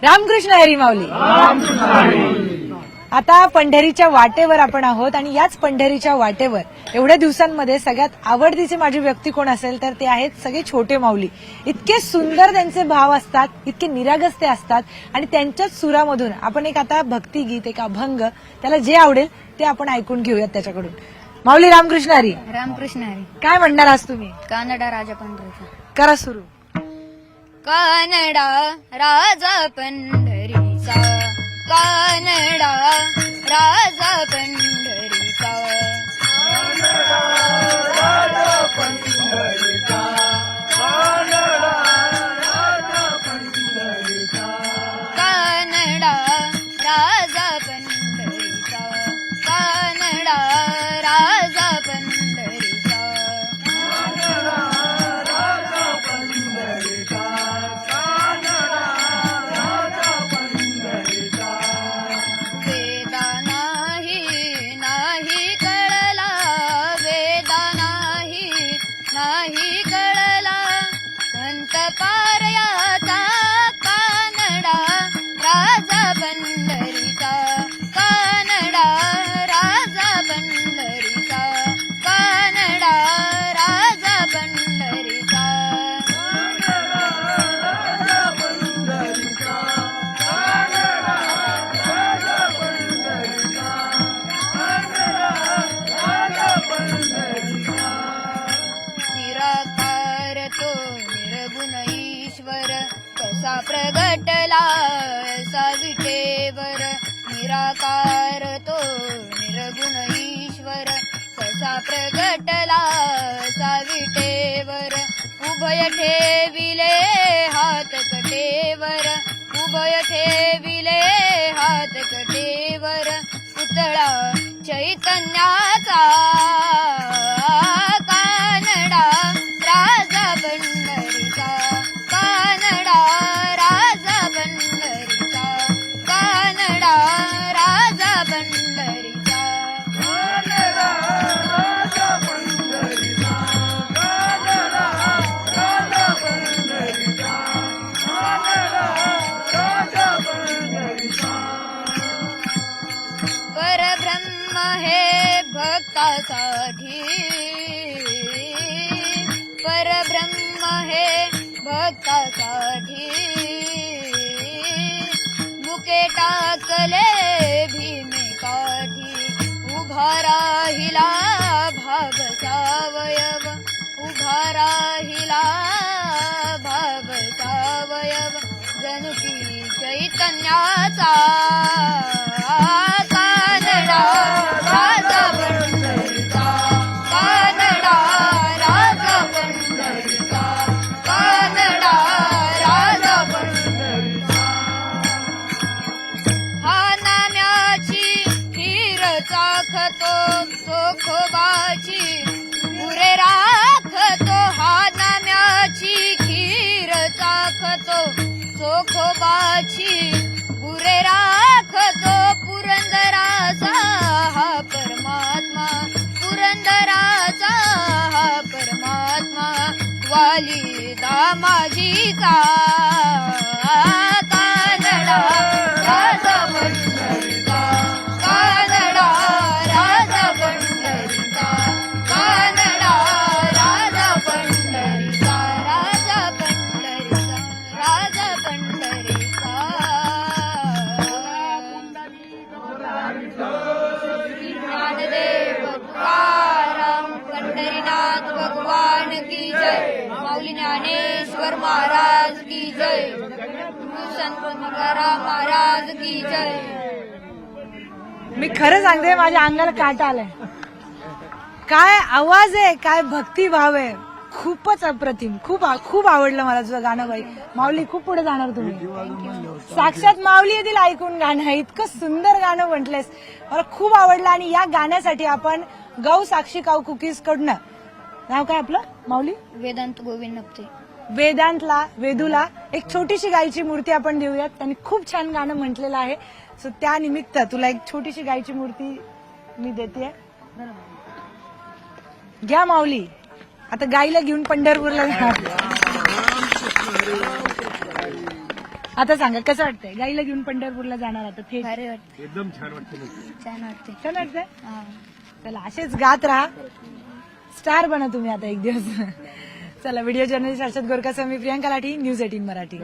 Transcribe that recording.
रामकृष्ण हरी माऊली. आता पंढरीच्या वाटेवर आपण आहोत आणि याच पंढरीच्या वाटेवर एवढ्या दिवसांमध्ये सगळ्यात आवडतीचे माझी व्यक्ती कोण असेल तर ते आहेत सगळे छोटे माऊली. इतके सुंदर त्यांचे भाव असतात, इतके निरागस ते असतात आणि त्यांच्याच सुरामधून आपण एक आता भक्तिगीत, एक अभंग, त्याला जे आवडेल ते आपण ऐकून घेऊयात त्याच्याकडून. माऊली रामकृष्ण हरी. रामकृष्ण हरी. काय म्हणणार आज तुम्ही? कानडा राजा पंढरीचा. करा सुरू. कानडा राजा पंढरीचा, कानडा राजा पंढरीचा, कानडा राजा पंढरीचा, कानडा राजा पंढरीचा, कानडा राजा पंढरीचा, कानडा राजा पंढरीचा, कानडा राजा पंढरीचा, कानडा राजा पंढरीचा. वेदा नाही नाही कळला, वेदा नाही नाही कळला, संत पारयाचा कानडा राजा पंढरीचा, कानडा राजा पंढरीचा, कानडा राजा पंढरीचा, कानडा राजा पंढरीचा, कानडा राजा पंढरीचा, कानडा राजा पंढरीचा. निराकार तो निर्गुण ईश्वर कसा प्रगटला असा विटेवर, निराकार तो निर्गुण ईश्वर कसा प्रगटला असा विटेवर, उभय ठेविले हात कटेवर, उभय ठेविले हात कटेवर, पुतळा चैतन्याचा कानडा राजा पंढरीचा, कानडा राजा पंढरीचा, कानडा राजा पंढरीचा, कानडा राजा पंढरीचा, कानडा राजा पंढरीचा, कानडा राजा पंढरीचा. परब्रह्म हे भक्तासाठी, परब्रह्म हे भक्तासाठी, मुके टाकले भीमे काठी, उभा राहिला भाग सावयव, उभा राहिला भाग सावयव, जणू की चैतन्याचा कानडा राजा पंढरीचा, कानडा राजा पंढरीचा, कानडा राजा पंढरीचा. हा नाम्याची खीर चाखतो चोखोबाची पुरे राखतो, हा नाम्याची खीर चाखतो चोखोबाची पुरे राखतो, पुरंदराचा हा परमात्मा, पुरंदराचा हा परमात्मा, वाली दामाजीचा कानडा राजा पंढरीचा, कानडा राजा पंढरीचा, कानडा राजा पंढरीचा, राजा पंढरीचा, राजा पंढरीचा. ज्ञानदेव तुकाराम पंढरीनाथ भगवान की जय, माऊली ज्ञानेश्वर महाराज की जय, संत तुकाराम महाराज की जय. मी खरं सांगते, माझ्या अंगाला काटा आलाय. काय आवाज आहे, काय भक्तिभाव आहे, खूपच अप्रतिम. खूप खूप आवडलं मला तुझं गाणं बाई. माऊली खूप पुढे जाणार तुम्ही. साक्षात माऊली येतील ऐकून गाणं. इतकं सुंदर गाणं म्हटलंयस, मला खूप आवडलं. आणि या गाण्यासाठी आपण गौ साक्षी काऊ कुकीज कडनं, नाव काय आपलं माऊली? वेदांत गोविंद नपते. वेदूला एक छोटीशी गायची मूर्ती आपण देऊयात. त्यांनी खूप छान गाणं म्हटलेलं आहे. सो त्या निमित्त तुला एक छोटीशी गायची मूर्ती मी देते. घ्या माऊली. आता गाईला घेऊन पंढरपूरला जाणार. आता सांगा कसं वाटतंय गाईला घेऊन पंढरपूरला जाणार आता थेट भारी वाटते एकदम छान वाटतं. छान वाटते छान वाटतंय हा. चला असेच गात राहा स्टार बना तुम्ही आता एक दिवस चला व्हिडिओ जर्नलिस्ट हर्षद गोरकासह मी प्रियांका लाठी न्यूज 18 मराठी.